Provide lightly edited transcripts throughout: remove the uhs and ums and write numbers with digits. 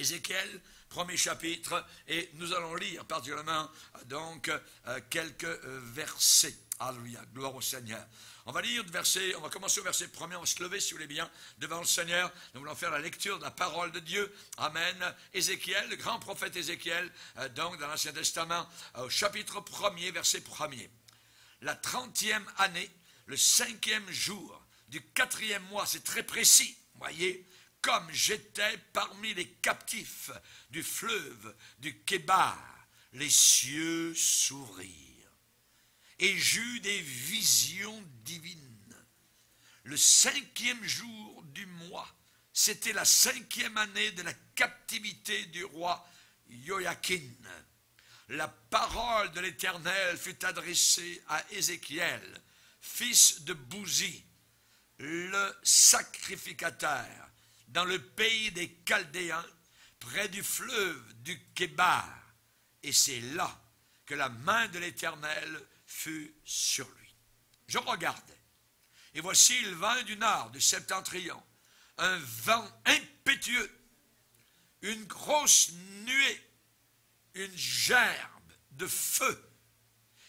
Ézéchiel, premier chapitre, et nous allons lire particulièrement donc quelques versets. Alléluia, gloire au Seigneur. On va lire on va commencer au verset 1er, on va se lever si vous voulez bien devant le Seigneur. Nous voulons faire la lecture de la parole de Dieu. Amen. Ézéchiel, le grand prophète Ézéchiel, donc dans l'Ancien Testament, au chapitre 1er, verset 1er. La 30e année, le 5e jour du 4e mois, c'est très précis, voyez, comme j'étais parmi les captifs du fleuve du Kébar, les cieux s'ouvrirent. Et j'eus des visions divines. Le 5e jour du mois, c'était la 5e année de la captivité du roi Joachim. La parole de l'Éternel fut adressée à Ézéchiel, fils de Bouzi, le sacrificateur, dans le pays des Chaldéens, près du fleuve du Kébar. Et c'est là que la main de l'Éternel fut sur lui. Je regardais, et voici il vint du nord, du septentrion, un vent impétueux, une grosse nuée, une gerbe de feu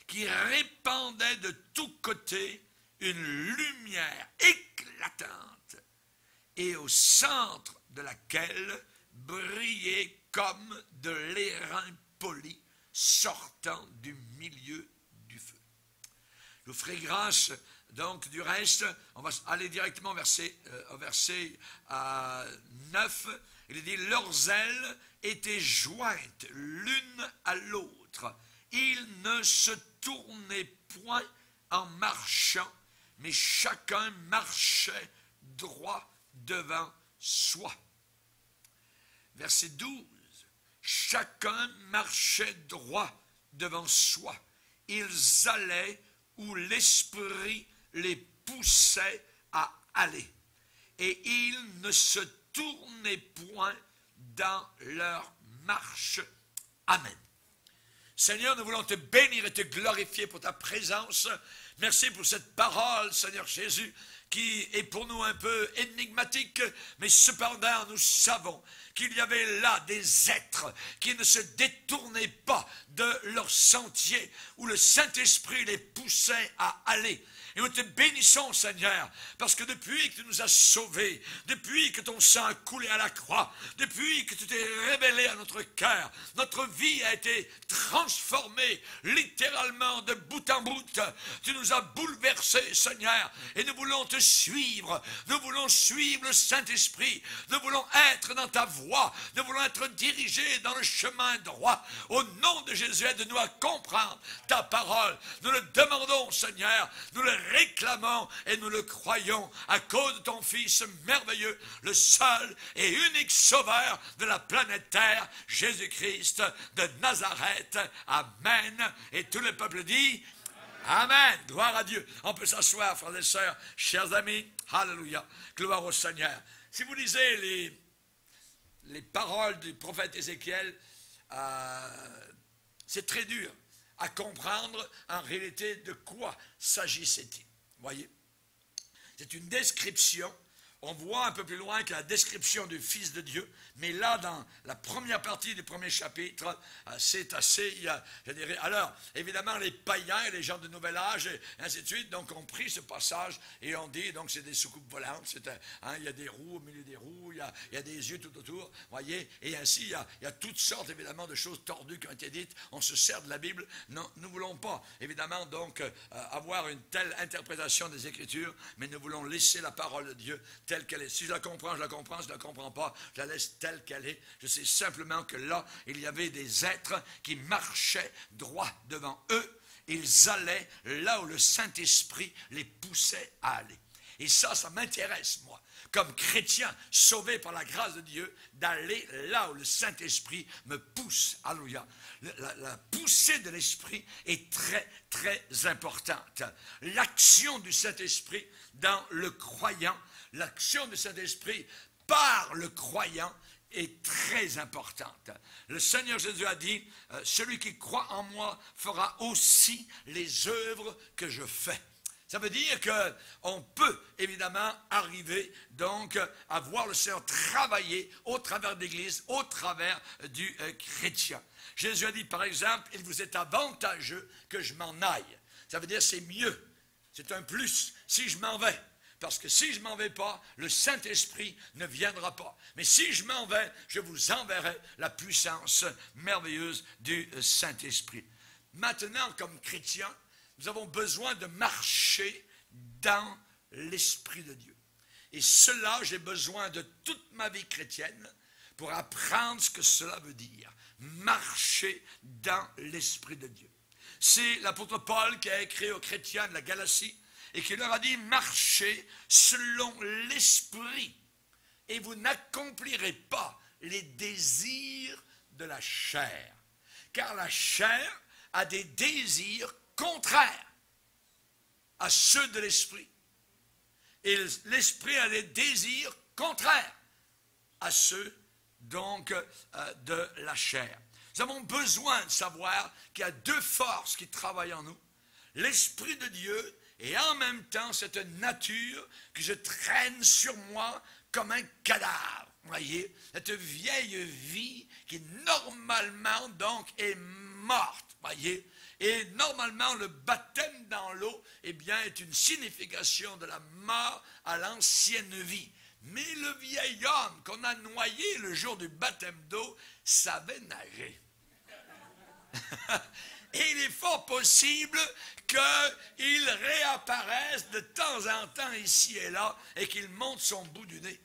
qui répandait de tous côtés une lumière éclatante et au centre de laquelle brillait comme de l'airain poli sortant du milieu du feu. Je vous ferai grâce donc du reste. On va aller directement au verset 9. Il est dit, leurs ailes étaient jointes l'une à l'autre. Ils ne se tournaient point en marchant, mais chacun marchait droit devant soi. Verset 12. Chacun marchait droit devant soi. Ils allaient où l'esprit les poussait à aller. Et ils ne se tournaient point dans leur marche. Amen. Seigneur, nous voulons te bénir et te glorifier pour ta présence. Merci pour cette parole, Seigneur Jésus, qui est pour nous un peu énigmatique, mais cependant nous savons qu'il y avait là des êtres qui ne se détournaient pas de leur sentier, où le Saint-Esprit les poussait à aller. Et nous te bénissons, Seigneur, parce que depuis que tu nous as sauvés, depuis que ton sang a coulé à la croix, depuis que tu t'es révélé à notre cœur, notre vie a été transformée littéralement de bout en bout. Tu nous as bouleversés, Seigneur, et nous voulons te suivre. Nous voulons suivre le Saint-Esprit. Nous voulons être dans ta voie. Nous voulons être dirigés dans le chemin droit. Au nom de Jésus, aide-nous à comprendre ta parole. Nous le demandons, Seigneur. Nous le réclamons et nous le croyons à cause de ton Fils merveilleux, le seul et unique sauveur de la planète Terre, Jésus-Christ de Nazareth. Amen. Et tout le peuple dit Amen. Gloire à Dieu. On peut s'asseoir, frères et sœurs, chers amis. Alléluia. Gloire au Seigneur. Si vous lisez les paroles du prophète Ézéchiel, c'est très dur à comprendre en réalité de quoi s'agissait-il. Voyez, c'est une description. On voit un peu plus loin que la description du Fils de Dieu, mais là, dans la première partie du premier chapitre, c'est assez, je dirais, alors, évidemment, les païens et les gens de Nouvel Âge, et ainsi de suite, donc, ont pris ce passage et ont dit, donc, c'est des soucoupes volantes, il y a des roues au milieu des roues, il y a des yeux tout autour, voyez, et ainsi, il y a toutes sortes, évidemment, de choses tordues qui ont été dites. On se sert de la Bible. Non, nous ne voulons pas, évidemment, donc, avoir une telle interprétation des Écritures, mais nous voulons laisser la parole de Dieu telle qu'elle est. Si je la comprends, je la comprends. Si je ne la comprends pas, je la laisse telle qu'elle est. Je sais simplement que là, il y avait des êtres qui marchaient droit devant eux. Ils allaient là où le Saint-Esprit les poussait à aller. Et ça m'intéresse, moi, comme chrétien sauvé par la grâce de Dieu, d'aller là où le Saint-Esprit me pousse. Alléluia. La poussée de l'Esprit est très, très importante. L'action du Saint-Esprit dans le croyant, l'action du Saint-Esprit par le croyant est très importante. Le Seigneur Jésus a dit, celui qui croit en moi fera aussi les œuvres que je fais. Ça veut dire qu'on peut évidemment arriver donc à voir le Seigneur travailler au travers de l'Église, au travers du chrétien. Jésus a dit par exemple, il vous est avantageux que je m'en aille. Ça veut dire c'est mieux, c'est un plus si je m'en vais. Parce que si je ne m'en vais pas, le Saint-Esprit ne viendra pas. Mais si je m'en vais, je vous enverrai la puissance merveilleuse du Saint-Esprit. Maintenant, comme chrétiens, nous avons besoin de marcher dans l'Esprit de Dieu. Et cela, j'ai besoin de toute ma vie chrétienne pour apprendre ce que cela veut dire. Marcher dans l'Esprit de Dieu. C'est l'apôtre Paul qui a écrit aux chrétiens de la Galatie et qui leur a dit, marchez selon l'Esprit et vous n'accomplirez pas les désirs de la chair. Car la chair a des désirs contraires à ceux de l'Esprit. Et l'Esprit a des désirs contraires à ceux donc de la chair. Nous avons besoin de savoir qu'il y a deux forces qui travaillent en nous. L'Esprit de Dieu et en même temps cette nature que je traîne sur moi comme un cadavre. Vous voyez, cette vieille vie qui normalement donc est morte. Voyez, et normalement le baptême dans l'eau eh bien, est une signification de la mort à l'ancienne vie. Mais le vieil homme qu'on a noyé le jour du baptême d'eau savait nager. Et il est fort possible qu'il réapparaisse de temps en temps ici et là et qu'il monte son bout du nez.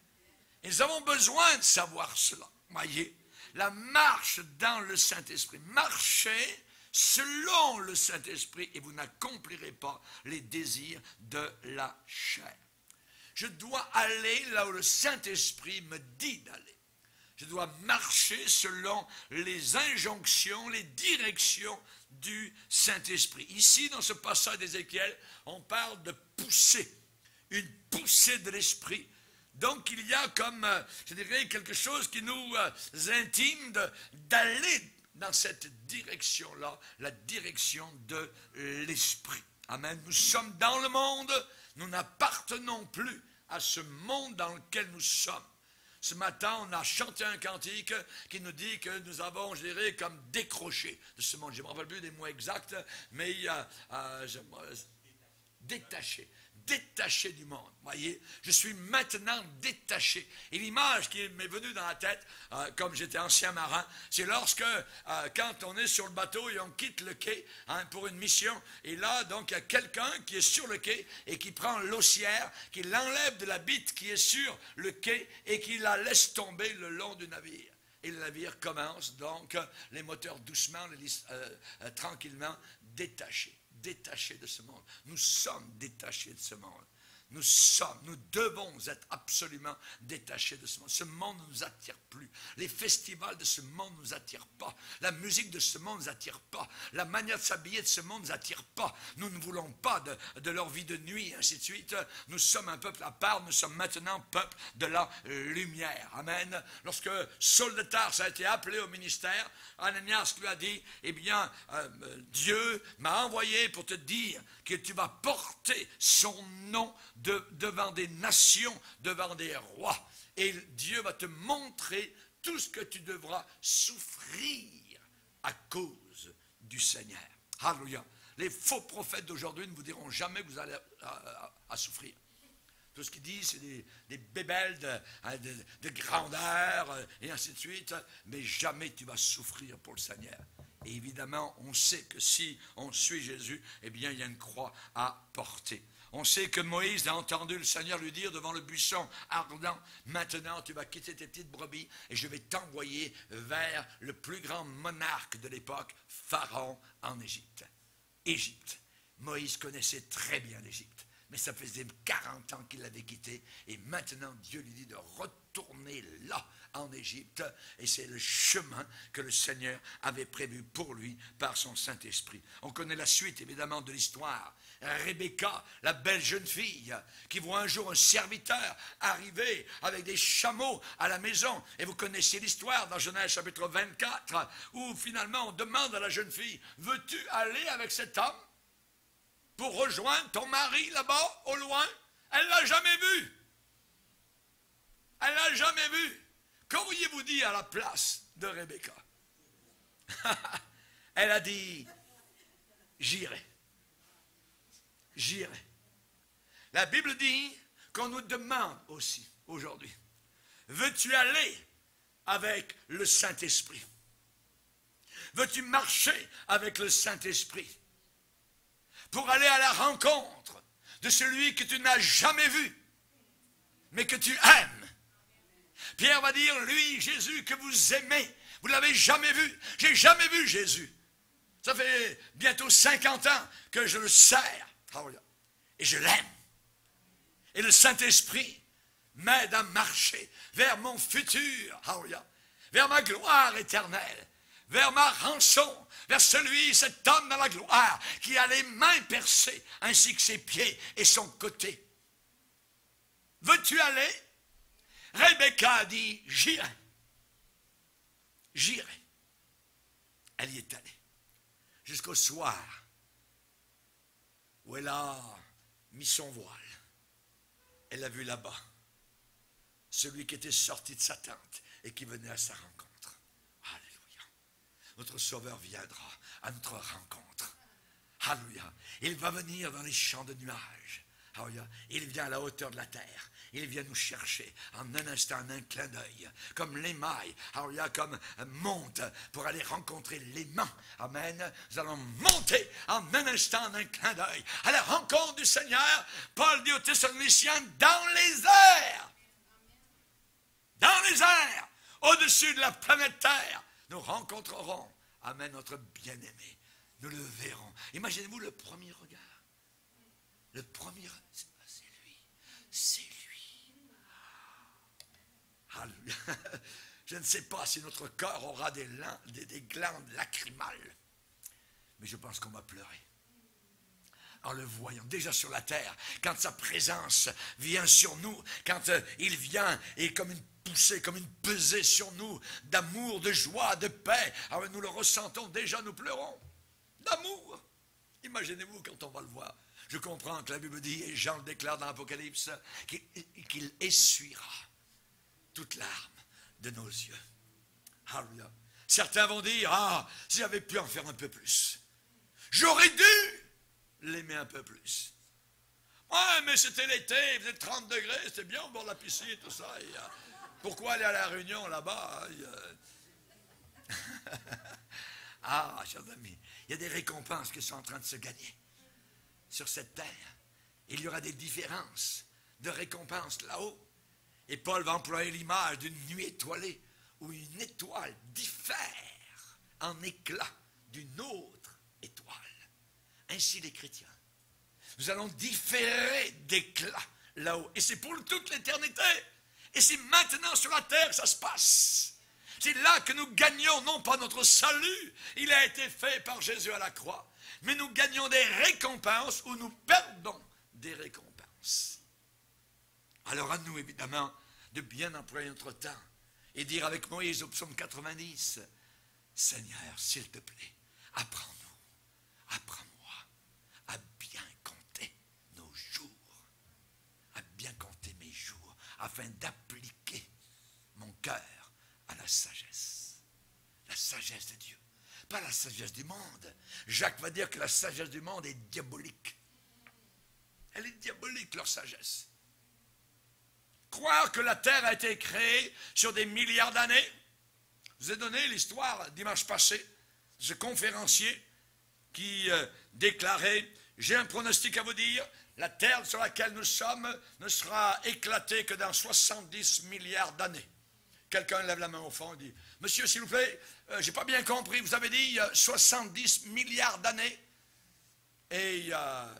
Et nous avons besoin de savoir cela. Voyez, la marche dans le Saint-Esprit. Marchez selon le Saint-Esprit et vous n'accomplirez pas les désirs de la chair. Je dois aller là où le Saint-Esprit me dit d'aller. Je dois marcher selon les injonctions, les directions du Saint-Esprit. Ici, dans ce passage d'Ézéchiel, on parle de poussée, une poussée de l'Esprit. Donc, il y a comme, je dirais, quelque chose qui nous intime d'aller dans cette direction-là, la direction de l'Esprit. Amen. Nous sommes dans le monde, nous n'appartenons plus à ce monde dans lequel nous sommes. Ce matin, on a chanté un cantique qui nous dit que nous avons, je dirais, comme décroché de ce monde. Je ne me rappelle plus des mots exacts, mais il y a détaché du monde. Voyez, je suis maintenant détaché. Et l'image qui m'est venue dans la tête, comme j'étais ancien marin, c'est lorsque, quand on est sur le bateau et on quitte le quai pour une mission, et là, donc, il y a quelqu'un qui est sur le quai et qui prend l'haussière, qui l'enlève de la bite qui est sur le quai et qui la laisse tomber le long du navire. Et le navire commence, donc, les moteurs doucement, tranquillement, détachés de ce monde. Nous sommes détachés de ce monde. Nous devons être absolument détachés de ce monde. Ce monde ne nous attire plus. Les festivals de ce monde ne nous attirent pas. La musique de ce monde ne nous attire pas. La manière de s'habiller de ce monde ne nous attire pas. Nous ne voulons pas de leur vie de nuit, ainsi de suite. Nous sommes un peuple à part. Nous sommes maintenant peuple de la lumière. Amen. Lorsque Saul de Tarse a été appelé au ministère, Ananias lui a dit, eh bien, Dieu m'a envoyé pour te dire que tu vas porter son nom devant des nations, devant des rois. Et Dieu va te montrer tout ce que tu devras souffrir à cause du Seigneur. Alléluia. Les faux prophètes d'aujourd'hui ne vous diront jamais que vous allez à souffrir. Tout ce qu'ils disent, c'est des bébelles de grandeur et ainsi de suite. Mais jamais tu vas souffrir pour le Seigneur. Et évidemment, on sait que si on suit Jésus, eh bien, il y a une croix à porter. On sait que Moïse a entendu le Seigneur lui dire devant le buisson ardent, maintenant tu vas quitter tes petites brebis et je vais t'envoyer vers le plus grand monarque de l'époque, Pharaon en Égypte. Égypte. Moïse connaissait très bien l'Égypte, mais ça faisait 40 ans qu'il l'avait quitté et maintenant Dieu lui dit de retourner là, en Égypte, et c'est le chemin que le Seigneur avait prévu pour lui par son Saint-Esprit. On connaît la suite évidemment de l'histoire. Rebecca, la belle jeune fille, qui voit un jour un serviteur arriver avec des chameaux à la maison. Et vous connaissez l'histoire dans Genèse chapitre 24, où finalement on demande à la jeune fille, veux-tu aller avec cet homme? pour rejoindre ton mari là-bas, au loin. Elle ne l'a jamais vu. Elle ne l'a jamais vu. Qu'auriez-vous dit à la place de Rebecca? Elle a dit, j'irai. J'irai. La Bible dit qu'on nous demande aussi aujourd'hui, veux-tu aller avec le Saint-Esprit? Veux-tu marcher avec le Saint-Esprit pour aller à la rencontre de celui que tu n'as jamais vu, mais que tu aimes? Pierre va dire, lui, Jésus, que vous aimez, vous ne l'avez jamais vu. J'ai jamais vu Jésus. Ça fait bientôt 50 ans que je le sers. Et je l'aime. Et le Saint-Esprit m'aide à marcher vers mon futur. Vers ma gloire éternelle. Vers ma rançon. Vers cet homme dans la gloire qui a les mains percées, ainsi que ses pieds et son côté. Veux-tu aller? Rebecca a dit, j'irai. J'irai. Elle y est allée. Jusqu'au soir où elle a mis son voile. Elle a vu là-bas celui qui était sorti de sa tente et qui venait à sa rencontre. Alléluia. Notre Sauveur viendra à notre rencontre. Alléluia. Il va venir dans les champs de nuages. Alléluia. Il vient à la hauteur de la terre. Il vient nous chercher en un instant, en un clin d'œil, comme l'émail, comme monte pour aller rencontrer l'aimant. Amen. Nous allons monter en un instant, en un clin d'œil, à la rencontre du Seigneur. Paul dit aux Thessaloniciens, dans les airs. Dans les airs, au-dessus de la planète Terre, nous rencontrerons, amen, notre bien-aimé. Nous le verrons. Imaginez-vous le premier regard. Le premier, c'est lui. C'est lui. Je ne sais pas si notre cœur aura des glandes lacrymales, mais je pense qu'on va pleurer en le voyant déjà sur la terre, quand sa présence vient sur nous, quand il vient et comme une poussée, comme une pesée sur nous d'amour, de joie, de paix. Alors nous le ressentons déjà, nous pleurons d'amour. Imaginez-vous quand on va le voir. Je comprends que la Bible dit, et Jean le déclare dans l'Apocalypse, qu'il essuiera toute larme de nos yeux. Alléluia. Certains vont dire, si j'avais pu en faire un peu plus, j'aurais dû l'aimer un peu plus. Ouais, mais c'était l'été, il faisait 30 degrés, c'était bien au bord de la piscine, tout ça. Pourquoi aller à la Réunion là-bas? Chers amis, il y a des récompenses qui sont en train de se gagner sur cette terre. Il y aura des différences de récompenses là-haut. Et Paul va employer l'image d'une nuit étoilée où une étoile diffère en éclat d'une autre étoile. Ainsi les chrétiens. Nous allons différer d'éclat là-haut. Et c'est pour toute l'éternité. Et c'est maintenant sur la terre que ça se passe. C'est là que nous gagnons, non pas notre salut. Il a été fait par Jésus à la croix. Mais nous gagnons des récompenses ou nous perdons des récompenses. Alors à nous, évidemment, de bien employer notre temps et dire avec Moïse au psaume 90, Seigneur, s'il te plaît, apprends-moi à bien compter nos jours, à bien compter mes jours, afin d'appliquer mon cœur à la sagesse de Dieu, pas la sagesse du monde. Jacques va dire que la sagesse du monde est diabolique. Elle est diabolique, leur sagesse. Croire que la terre a été créée sur des milliards d'années. Je vous ai donné l'histoire dimanche passé de ce conférencier qui déclarait, j'ai un pronostic à vous dire, la terre sur laquelle nous sommes ne sera éclatée que dans 70 milliards d'années. Quelqu'un lève la main au fond et dit, monsieur, s'il vous plaît, je n'ai pas bien compris, vous avez dit 70 milliards d'années. Et il y a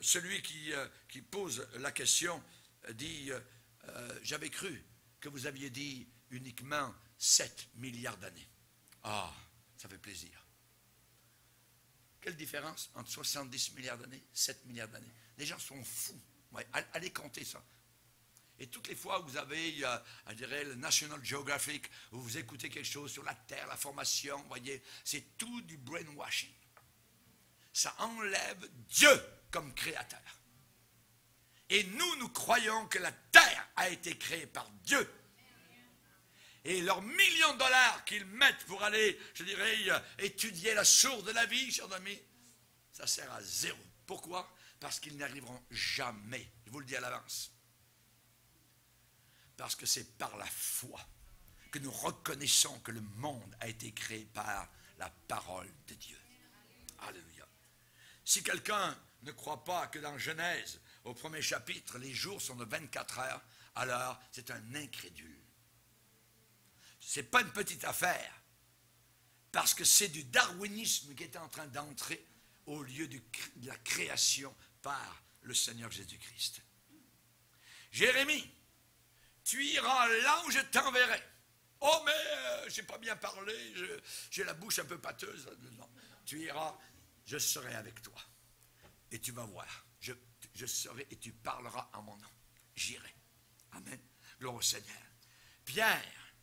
celui qui pose la question dit, j'avais cru que vous aviez dit uniquement 7 milliards d'années. Ça fait plaisir. Quelle différence entre 70 milliards d'années et 7 milliards d'années? Les gens sont fous. Ouais, allez compter ça. Et toutes les fois où vous avez, je dirais, le National Geographic, où vous écoutez quelque chose sur la Terre, la formation, vous voyez, c'est tout du brainwashing. ça enlève Dieu comme créateur. Et nous croyons que la terre a été créée par Dieu. Et leurs millions de dollars qu'ils mettent pour aller, je dirais, étudier la source de la vie, chers amis, ça sert à zéro. Pourquoi? Parce qu'ils n'y arriveront jamais. Je vous le dis à l'avance. Parce que c'est par la foi que nous reconnaissons que le monde a été créé par la parole de Dieu. Alléluia. Si quelqu'un ne croit pas que dans Genèse, au premier chapitre, les jours sont de 24 heures, alors c'est un incrédule. Ce n'est pas une petite affaire, parce que c'est du darwinisme qui est en train d'entrer au lieu de la création par le Seigneur Jésus-Christ. Jérémie, tu iras là où je t'enverrai. Oh, mais je n'ai pas bien parlé, j'ai la bouche un peu pâteuse. Non, tu iras, je serai avec toi. Et tu vas voir, je serai et tu parleras en mon nom. J'irai. Amen. Gloire au Seigneur. Pierre,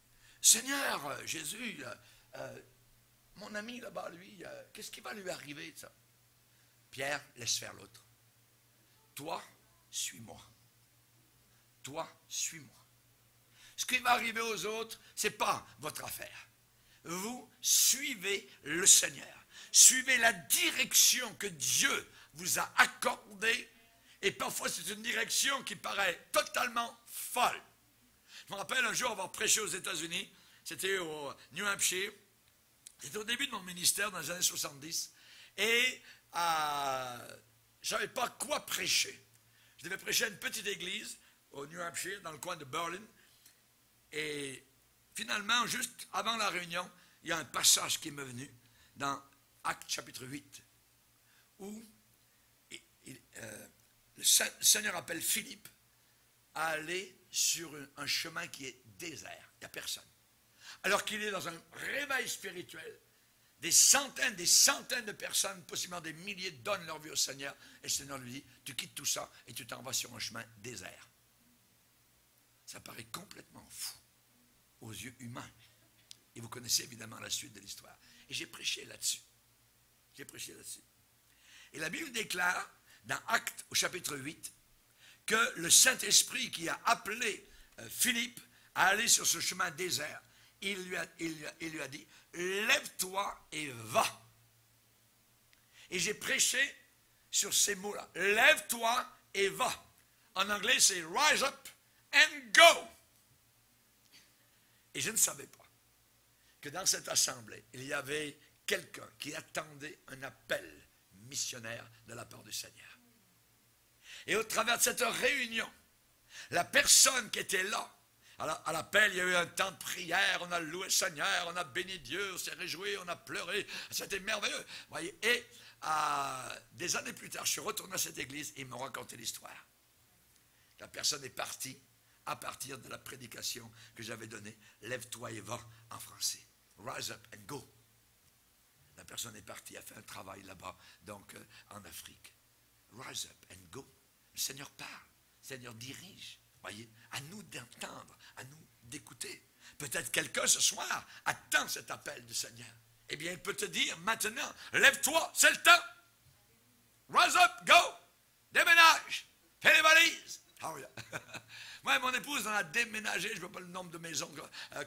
Seigneur Jésus, mon ami là-bas, lui, qu'est-ce qui va lui arriver, ça? Pierre, laisse faire l'autre. Toi, suis-moi. Toi, suis-moi. Ce qui va arriver aux autres, ce n'est pas votre affaire. Vous suivez le Seigneur. Suivez la direction que Dieu vous a accordée. Et parfois, c'est une direction qui paraît totalement folle. Je me rappelle un jour avoir prêché aux États-Unis. C'était au New Hampshire. C'était au début de mon ministère, dans les années 70. Et je ne savais pas quoi prêcher. Je devais prêcher à une petite église au New Hampshire, dans le coin de Berlin. Et finalement, juste avant la réunion, il y a un passage qui m'est venu dans Actes chapitre 8, où le Seigneur appelle Philippe à aller sur un chemin qui est désert. Il n'y a personne. Alors qu'il est dans un réveil spirituel, des centaines de personnes, possiblement des milliers, donnent leur vie au Seigneur. Et le Seigneur lui dit, tu quittes tout ça et tu t'en vas sur un chemin désert. Ça paraît complètement fou aux yeux humains. Et vous connaissez évidemment la suite de l'histoire. Et j'ai prêché là-dessus. Et la Bible déclare, dans Actes au chapitre 8, que le Saint-Esprit qui a appelé Philippe à aller sur ce chemin désert, il lui a dit, lève-toi et va. Et j'ai prêché sur ces mots-là. Lève-toi et va. En anglais, c'est rise up and go. Et je ne savais pas que dans cette assemblée, il y avait quelqu'un qui attendait un appel missionnaire de la part du Seigneur. Et au travers de cette réunion, la personne qui était là, à l'appel, il y a eu un temps de prière, on a loué le Seigneur, on a béni Dieu, on s'est réjoui, on a pleuré, c'était merveilleux. Voyez, et des années plus tard, je suis retourné à cette église et ils m'ont raconté l'histoire. La personne est partie à partir de la prédication que j'avais donnée, lève-toi et va en français. Rise up and go. La personne est partie, a fait un travail là-bas, donc en Afrique. Rise up and go. Le Seigneur parle, le Seigneur dirige. Voyez, à nous d'entendre, à nous d'écouter. Peut-être quelqu'un ce soir attend cet appel du Seigneur. Eh bien, il peut te dire maintenant, lève-toi, c'est le temps. Rise up, go, déménage, fais les valises. Oh yeah. Moi et mon épouse, on a déménagé, je ne vois pas le nombre de maisons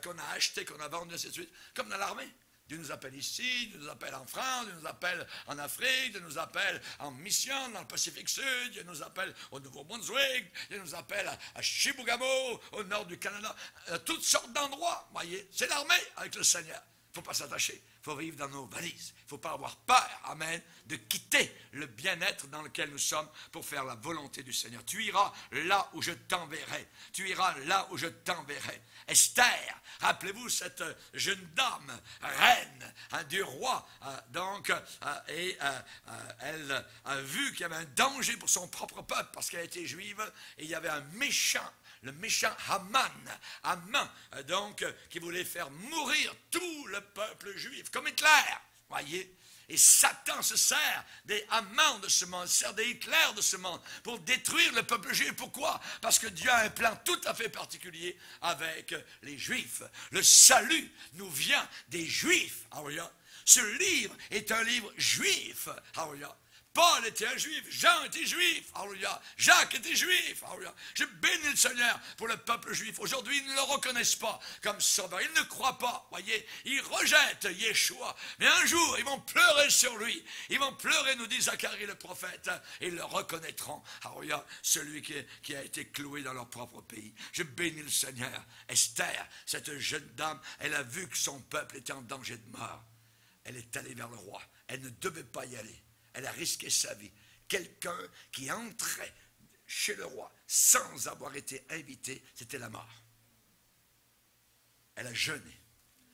qu'on a achetées, qu'on a vendues, ainsi de suite, comme dans l'armée. Dieu nous appelle ici, Dieu nous appelle en France, Dieu nous appelle en Afrique, Dieu nous appelle en mission dans le Pacifique Sud, Dieu nous appelle au Nouveau-Brunswick, Dieu nous appelle à Chibougamau, au nord du Canada, à toutes sortes d'endroits. Voyez, c'est l'armée avec le Seigneur. Il ne faut pas s'attacher, il faut vivre dans nos valises. Il ne faut pas avoir peur, amen, de quitter le bien-être dans lequel nous sommes pour faire la volonté du Seigneur. Tu iras là où je t'enverrai. Tu iras là où je t'enverrai. Esther, rappelez-vous cette jeune dame, reine du roi, elle a vu qu'il y avait un danger pour son propre peuple parce qu'elle était juive et il y avait un méchant. Le méchant Haman, donc, qui voulait faire mourir tout le peuple juif, comme Hitler, voyez. Et Satan se sert des Hamans de ce monde, se sert des Hitler de ce monde, pour détruire le peuple juif. Pourquoi? Parce que Dieu a un plan tout à fait particulier avec les Juifs. Le salut nous vient des Juifs. Ce livre est un livre juif. Paul était un juif, Jean était juif, alléluia. Jacques était juif, alléluia. Je bénis le Seigneur pour le peuple juif. Aujourd'hui, ils ne le reconnaissent pas comme sauveur. Ils ne croient pas, voyez. Ils rejettent Yeshua. Mais un jour, ils vont pleurer sur lui. Ils vont pleurer, nous dit Zacharie le prophète. Et ils le reconnaîtront, alléluia, celui qui a été cloué dans leur propre pays. Je bénis le Seigneur. Esther, cette jeune dame, elle a vu que son peuple était en danger de mort. Elle est allée vers le roi. Elle ne devait pas y aller. Elle a risqué sa vie. Quelqu'un qui entrait chez le roi sans avoir été invité, c'était la mort. Elle a jeûné.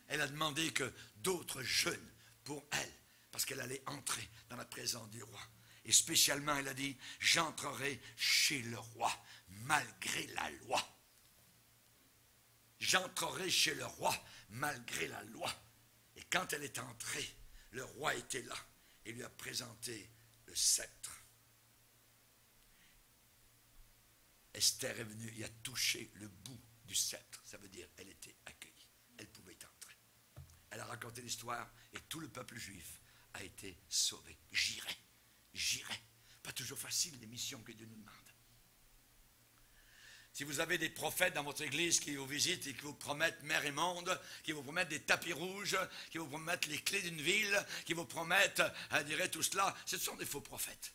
Elle a demandé que d'autres jeûnent pour elle, parce qu'elle allait entrer dans la présence du roi. Et spécialement, elle a dit, j'entrerai chez le roi, malgré la loi. J'entrerai chez le roi, malgré la loi. Et quand elle est entrée, le roi était là et lui a présenté le sceptre. Esther est venue et a touché le bout du sceptre. Ça veut dire elle était accueillie. Elle pouvait entrer. Elle a raconté l'histoire et tout le peuple juif a été sauvé. J'irai, j'irai. Pas toujours facile les missions que Dieu nous demande. Si vous avez des prophètes dans votre église qui vous visitent et qui vous promettent mer et monde, qui vous promettent des tapis rouges, qui vous promettent les clés d'une ville, qui vous promettent, tout cela, ce sont des faux prophètes.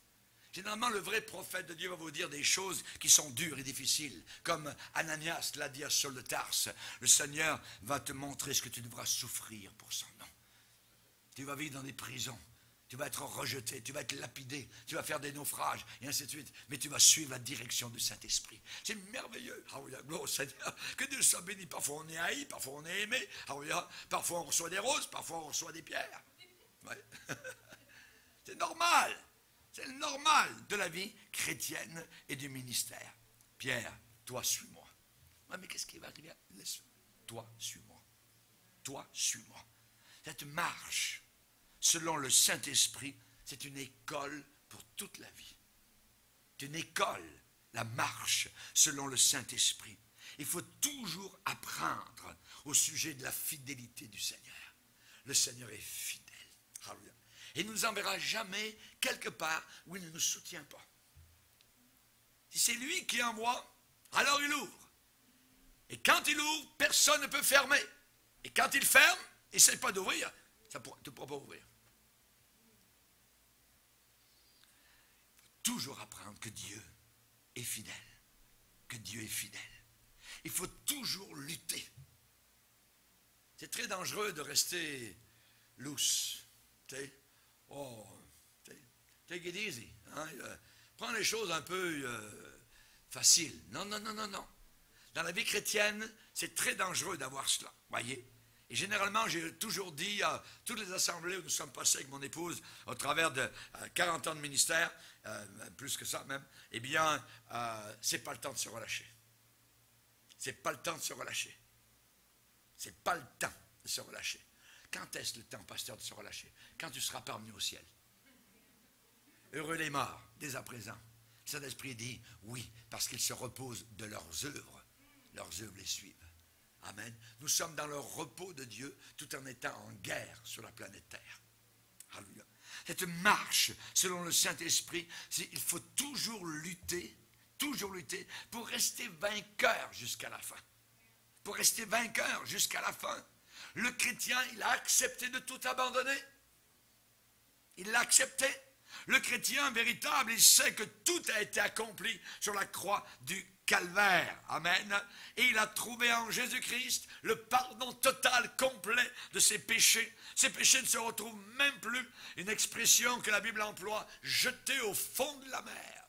Généralement, le vrai prophète de Dieu va vous dire des choses qui sont dures et difficiles, comme Ananias l'a dit à Saul de Tarse. Le Seigneur va te montrer ce que tu devras souffrir pour son nom. Tu vas vivre dans des prisons. Tu vas être rejeté, tu vas être lapidé, tu vas faire des naufrages, et ainsi de suite. Mais tu vas suivre la direction du Saint-Esprit. C'est merveilleux. Alléluia, gloire au Seigneur. Que Dieu soit béni. Parfois on est haï, parfois on est aimé. Alléluia. Parfois on reçoit des roses, parfois on reçoit des pierres. Ouais. C'est normal. C'est le normal de la vie chrétienne et du ministère. Pierre, toi suis-moi. Ouais, mais qu'est-ce qui va arriver? Toi suis-moi. Toi suis-moi. Cette marche selon le Saint-Esprit, c'est une école pour toute la vie. C'est une école, la marche selon le Saint-Esprit. Il faut toujours apprendre au sujet de la fidélité du Seigneur. Le Seigneur est fidèle. Alléluia. Et il ne nous enverra jamais quelque part où il ne nous soutient pas. Si c'est lui qui envoie, alors il ouvre. Et quand il ouvre, personne ne peut fermer. Et quand il ferme, essaie pas d'ouvrir, tu ne pourras pas ouvrir. Toujours apprendre que Dieu est fidèle. Que Dieu est fidèle. Il faut toujours lutter. C'est très dangereux de rester loose. Take it easy. Hein? Prends les choses un peu faciles. Non, non, non, non, non. Dans la vie chrétienne, c'est très dangereux d'avoir cela. Voyez? Et généralement, j'ai toujours dit à toutes les assemblées où nous sommes passés avec mon épouse au travers de 40 ans de ministère, plus que ça même, eh bien, c'est pas le temps de se relâcher. C'est pas le temps de se relâcher. C'est pas le temps de se relâcher. Quand est-ce le temps, pasteur, de se relâcher? Quand tu seras parvenu au ciel. Heureux les morts, dès à présent. Le Saint-Esprit dit, oui, parce qu'ils se reposent de leurs œuvres. Leurs œuvres les suivent. Amen. Nous sommes dans le repos de Dieu tout en étant en guerre sur la planète Terre. Alléluia. Cette marche selon le Saint-Esprit, il faut toujours lutter pour rester vainqueur jusqu'à la fin. Pour rester vainqueur jusqu'à la fin. Le chrétien, il a accepté de tout abandonner. Il l'a accepté. Le chrétien véritable, il sait que tout a été accompli sur la croix du Calvaire. Amen. Et il a trouvé en Jésus-Christ le pardon total, complet de ses péchés. Ses péchés ne se retrouvent même plus. Une expression que la Bible emploie, jetés au fond de la mer.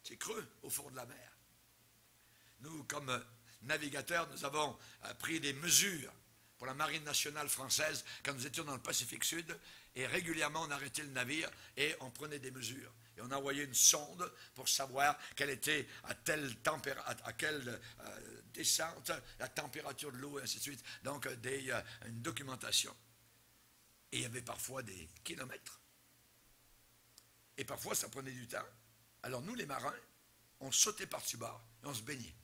C'est creux au fond de la mer. Nous, comme navigateurs, nous avons pris des mesures pour la marine nationale française quand nous étions dans le Pacifique Sud. Et régulièrement, on arrêtait le navire et on prenait des mesures. Et on envoyait une sonde pour savoir quelle était à quelle descente, la température de l'eau, et ainsi de suite. Donc, une documentation. Et il y avait parfois des kilomètres. Et parfois, ça prenait du temps. Alors, nous, les marins, on sautait par-dessus bord et on se baignait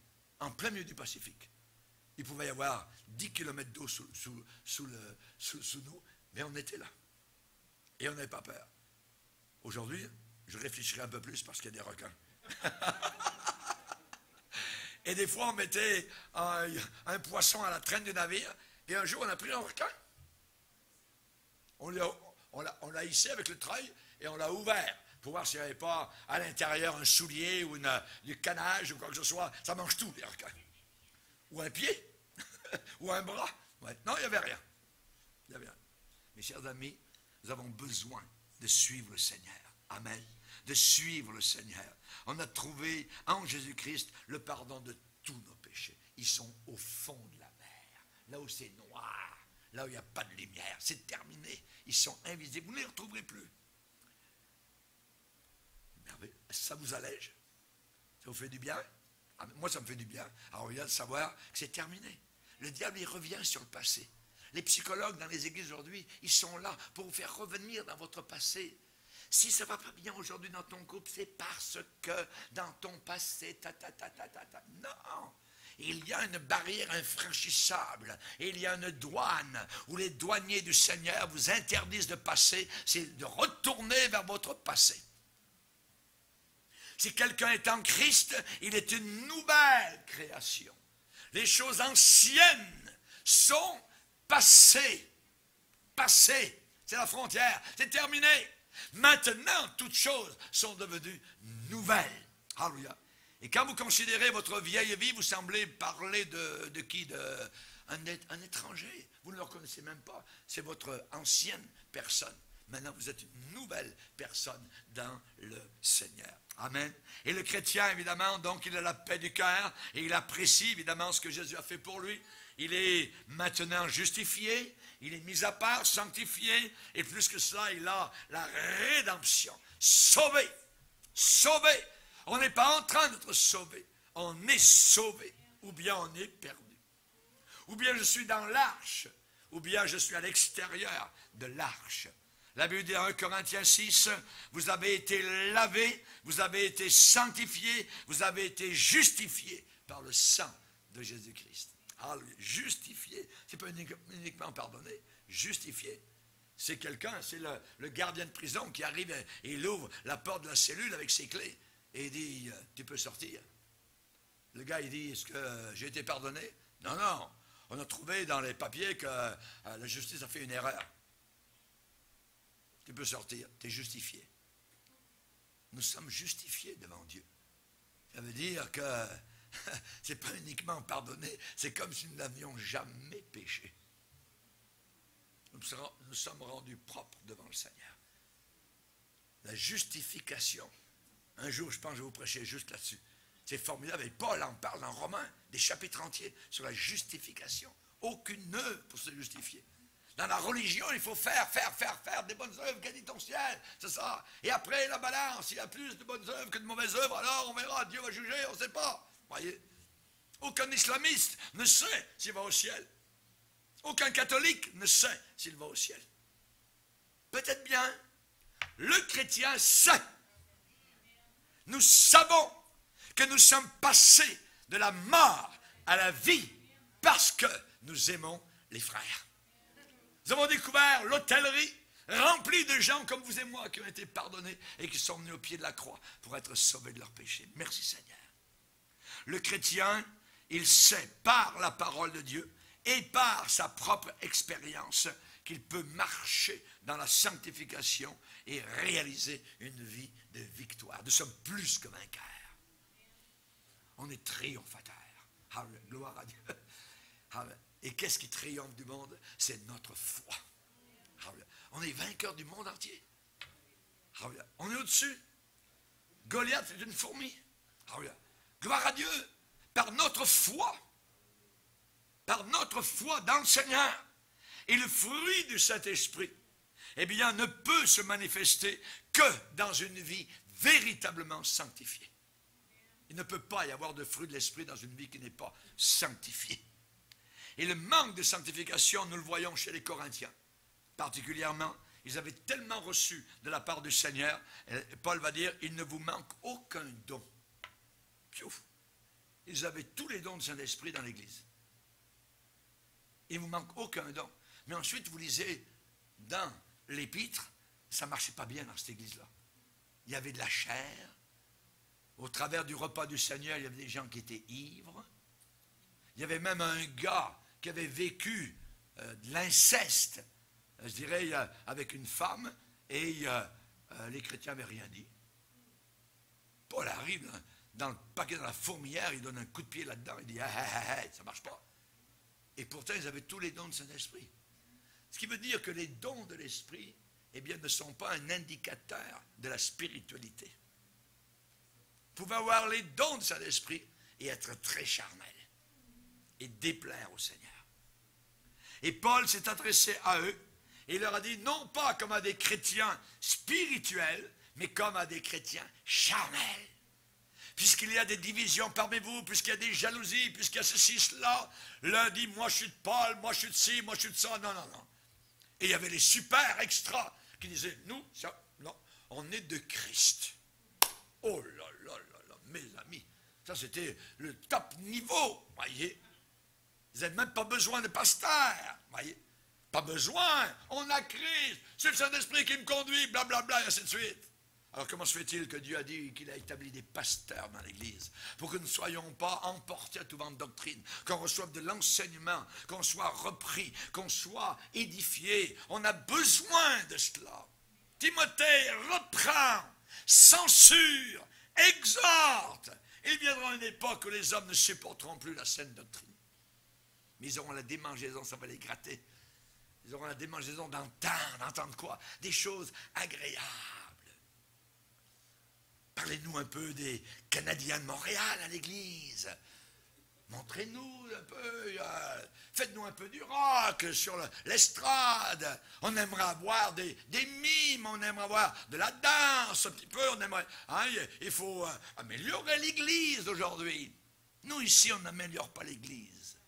en plein milieu du Pacifique. Il pouvait y avoir 10 kilomètres d'eau sous nous, mais on était là. Et on n'avait pas peur. Aujourd'hui, je réfléchirai un peu plus parce qu'il y a des requins. Et des fois, on mettait un poisson à la traîne du navire, et un jour, on a pris un requin. On l'a hissé avec le treuil, et on l'a ouvert, pour voir s'il n'y avait pas à l'intérieur un soulier, ou du canage, ou quoi que ce soit. Ça mange tout, les requins. Ou un pied, ou un bras. Ouais. Non, il n'y avait rien. Il n'y avait rien. Mes chers amis, nous avons besoin de suivre le Seigneur. Amen. De suivre le Seigneur. On a trouvé en Jésus-Christ le pardon de tous nos péchés. Ils sont au fond de la mer, là où c'est noir, là où il n'y a pas de lumière. C'est terminé. Ils sont invisibles. Vous ne les retrouverez plus. Ça vous allège? Ça vous fait du bien? Ah, moi, ça me fait du bien. Alors, on vient de savoir que c'est terminé. Le diable, il revient sur le passé. Les psychologues dans les églises aujourd'hui, ils sont là pour vous faire revenir dans votre passé. Si ça ne va pas bien aujourd'hui dans ton couple, c'est parce que dans ton passé, Non! Il y a une barrière infranchissable. Et il y a une douane où les douaniers du Seigneur vous interdisent de passer. C'est de retourner vers votre passé. Si quelqu'un est en Christ, il est une nouvelle création. Les choses anciennes sont passées. Passées. C'est la frontière. C'est terminé. Maintenant, toutes choses sont devenues nouvelles. Alléluia. Et quand vous considérez votre vieille vie, vous semblez parler de qui? Un étranger. Vous ne le reconnaissez même pas. C'est votre ancienne personne. Maintenant, vous êtes une nouvelle personne dans le Seigneur. Amen. Et le chrétien, évidemment, donc, il a la paix du cœur et il apprécie, évidemment, ce que Jésus a fait pour lui. Il est maintenant justifié, il est mis à part, sanctifié, et plus que cela, il a la rédemption. Sauvé. Sauvé. On n'est pas en train d'être sauvé. On est sauvé. Ou bien on est perdu. Ou bien je suis dans l'arche. Ou bien je suis à l'extérieur de l'arche. La Bible dit en 1 Corinthiens 6, vous avez été lavés, vous avez été sanctifiés, vous avez été justifiés par le sang de Jésus-Christ. Alléluia. Justifié, c'est pas uniquement pardonné, justifié. C'est quelqu'un, c'est le gardien de prison qui arrive et il ouvre la porte de la cellule avec ses clés et il dit, tu peux sortir. Le gars, il dit, est-ce que j'ai été pardonné? Non, non, on a trouvé dans les papiers que la justice a fait une erreur. Tu peux sortir, tu es justifié. Nous sommes justifiés devant Dieu. Ça veut dire que c'est pas uniquement pardonné, c'est comme si nous n'avions jamais péché. Nous sommes rendus propres devant le Seigneur. La justification. Un jour, je pense que je vais vous prêcher juste là-dessus. C'est formidable. Et Paul en parle dans Romains, des chapitres entiers sur la justification. Aucune œuvre pour se justifier. Dans la religion, il faut faire des bonnes œuvres, gagner ton ciel, c'est ça. Et après, la balance, il y a plus de bonnes œuvres que de mauvaises œuvres, alors on verra, Dieu va juger, on ne sait pas. Voyez, aucun islamiste ne sait s'il va au ciel. Aucun catholique ne sait s'il va au ciel. Peut-être bien, le chrétien sait. Nous savons que nous sommes passés de la mort à la vie parce que nous aimons les frères. Nous avons découvert l'hôtellerie remplie de gens comme vous et moi qui ont été pardonnés et qui sont venus au pied de la croix pour être sauvés de leurs péchés. Merci Seigneur. Le chrétien, il sait par la parole de Dieu et par sa propre expérience qu'il peut marcher dans la sanctification et réaliser une vie de victoire. Nous sommes plus que vainqueurs. On est triomphateurs. Hallelujah. Gloire à Dieu. Hallelujah. Et qu'est-ce qui triomphe du monde? C'est notre foi. Hallelujah. On est vainqueur du monde entier. Hallelujah. On est au-dessus. Goliath est une fourmi. Hallelujah. Gloire à Dieu. Par notre foi dans le Seigneur et le fruit du Saint-Esprit, eh bien, ne peut se manifester que dans une vie véritablement sanctifiée. Il ne peut pas y avoir de fruit de l'Esprit dans une vie qui n'est pas sanctifiée. Et le manque de sanctification, nous le voyons chez les Corinthiens. Particulièrement, ils avaient tellement reçu de la part du Seigneur, Paul va dire, il ne vous manque aucun don. Piouf. Ils avaient tous les dons du Saint-Esprit dans l'Église. Il ne vous manque aucun don. Mais ensuite, vous lisez dans l'Épître, ça ne marchait pas bien dans cette Église-là. il y avait de la chair. Au travers du repas du Seigneur, il y avait des gens qui étaient ivres. Il y avait même un gars qui avait vécu de l'inceste, je dirais, avec une femme, et les chrétiens n'avaient rien dit. Paul arrive dans le paquet, dans la fourmilière, il donne un coup de pied là-dedans, il dit « ça ne marche pas ». Et pourtant, ils avaient tous les dons de Saint-Esprit. Ce qui veut dire que les dons de l'Esprit, eh bien, ne sont pas un indicateur de la spiritualité. Vous pouvez avoir les dons de Saint-Esprit et être très charnel et déplaire au Seigneur. Et Paul s'est adressé à eux et il leur a dit, non pas comme à des chrétiens spirituels, mais comme à des chrétiens charnels. Puisqu'il y a des divisions parmi vous, puisqu'il y a des jalousies, puisqu'il y a ceci, cela, l'un dit, moi je suis de Paul, moi je suis de ci, moi je suis de ça, non, non, non. Et il y avait les super extras qui disaient, nous, ça, non, on est de Christ. Oh là là là là, mes amis, ça c'était le top niveau, voyez. Vous n'avez même pas besoin de pasteur, voyez. Pas besoin, on a Christ, c'est le Saint-Esprit qui me conduit, blablabla, et ainsi de suite. Alors comment se fait-il que Dieu a dit qu'il a établi des pasteurs dans l'Église pour que nous ne soyons pas emportés à tout vent de doctrine, qu'on reçoive de l'enseignement, qu'on soit repris, qu'on soit édifié. On a besoin de cela. Timothée reprend, censure, exhorte. Il viendra une époque où les hommes ne supporteront plus la saine doctrine. Mais ils auront la démangeaison, ça va les gratter. Ils auront la démangeaison d'entendre quoi? Des choses agréables. Parlez-nous un peu des Canadiens de Montréal à l'église. Montrez-nous un peu, faites-nous un peu du rock sur l'estrade. On aimerait avoir des mimes, on aimerait avoir de la danse un petit peu. On aimerait, hein, il faut améliorer l'église aujourd'hui. Nous ici, on n'améliore pas l'église.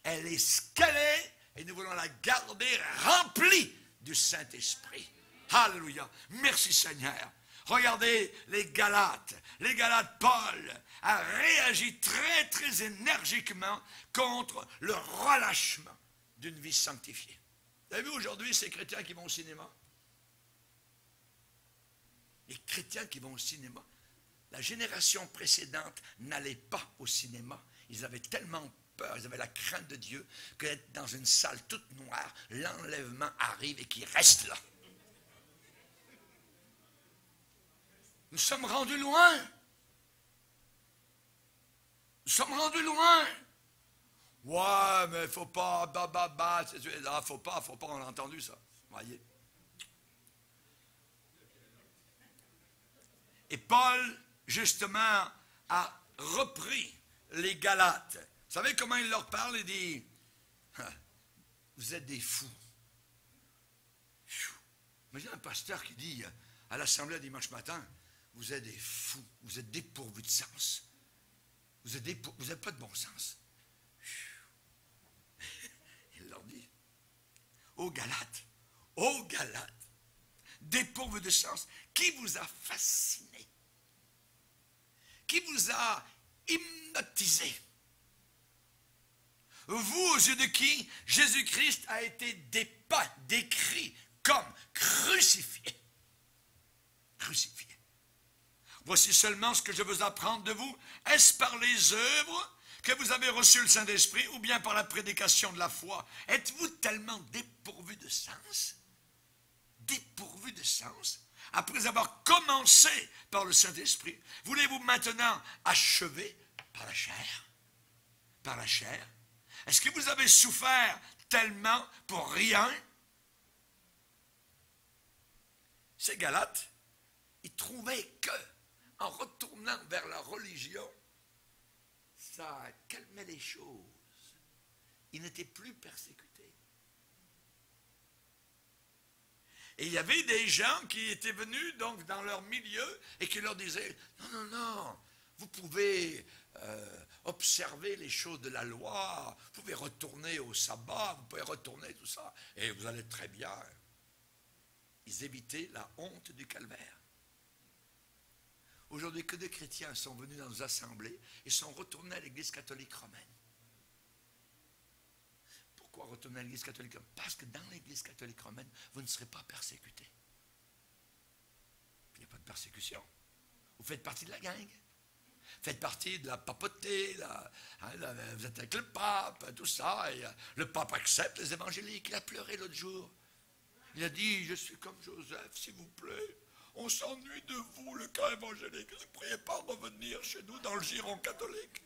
Elle est ce qu'elle est et nous voulons la garder remplie du Saint-Esprit. Alléluia. Merci Seigneur. Regardez les Galates. Les Galates, Paul a réagi très, très énergiquement contre le relâchement d'une vie sanctifiée. Vous avez vu aujourd'hui ces chrétiens qui vont au cinéma? Les chrétiens qui vont au cinéma. La génération précédente n'allait pas au cinéma. Ils avaient tellement peur, ils avaient la crainte de Dieu, qu'être dans une salle toute noire, l'enlèvement arrive et qu'ils restent là. Nous sommes rendus loin. Nous sommes rendus loin. Ouais, mais il ne faut pas, faut pas, on a entendu ça. Voyez. Et Paul, justement, a repris les Galates. Vous savez comment il leur parle? Il dit, vous êtes des fous. Imaginez un pasteur qui dit à l'assemblée dimanche matin, vous êtes des fous, vous êtes dépourvus de sens. Vous n'avez pas de bon sens. Il leur dit, ô Galates, dépourvus de sens, qui vous a fasciné? Qui vous a hypnotisé? Vous, aux yeux de qui Jésus-Christ a été décrit comme crucifié. Crucifié. Voici seulement ce que je veux apprendre de vous. Est-ce par les œuvres que vous avez reçu le Saint-Esprit ou bien par la prédication de la foi? Êtes-vous tellement dépourvu de sens? Dépourvu de sens? Après avoir commencé par le Saint-Esprit, voulez-vous maintenant achever par la chair? Par la chair? Est-ce que vous avez souffert tellement pour rien? Ces Galates, ils trouvaient que en retournant vers la religion, ça calmait les choses. Ils n'étaient plus persécutés. Et il y avait des gens qui étaient venus donc dans leur milieu et qui leur disaient, non, non, non, vous pouvez observer les choses de la loi, vous pouvez retourner au sabbat, vous pouvez retourner tout ça, et vous allez très bien. Ils évitaient la honte du calvaire. Aujourd'hui, que des chrétiens sont venus dans nos assemblées et sont retournés à l'église catholique romaine. Pourquoi retourner à l'église catholique romaine? Parce que dans l'église catholique romaine, vous ne serez pas persécutés. Il n'y a pas de persécution. Vous faites partie de la gang. Faites partie de la papauté, vous êtes avec le pape, tout ça, et le pape accepte les évangéliques. Il a pleuré l'autre jour. Il a dit, je suis comme Joseph, s'il vous plaît, on s'ennuie de vous, le camp évangélique, ne pourriez pas revenir chez nous dans le giron catholique.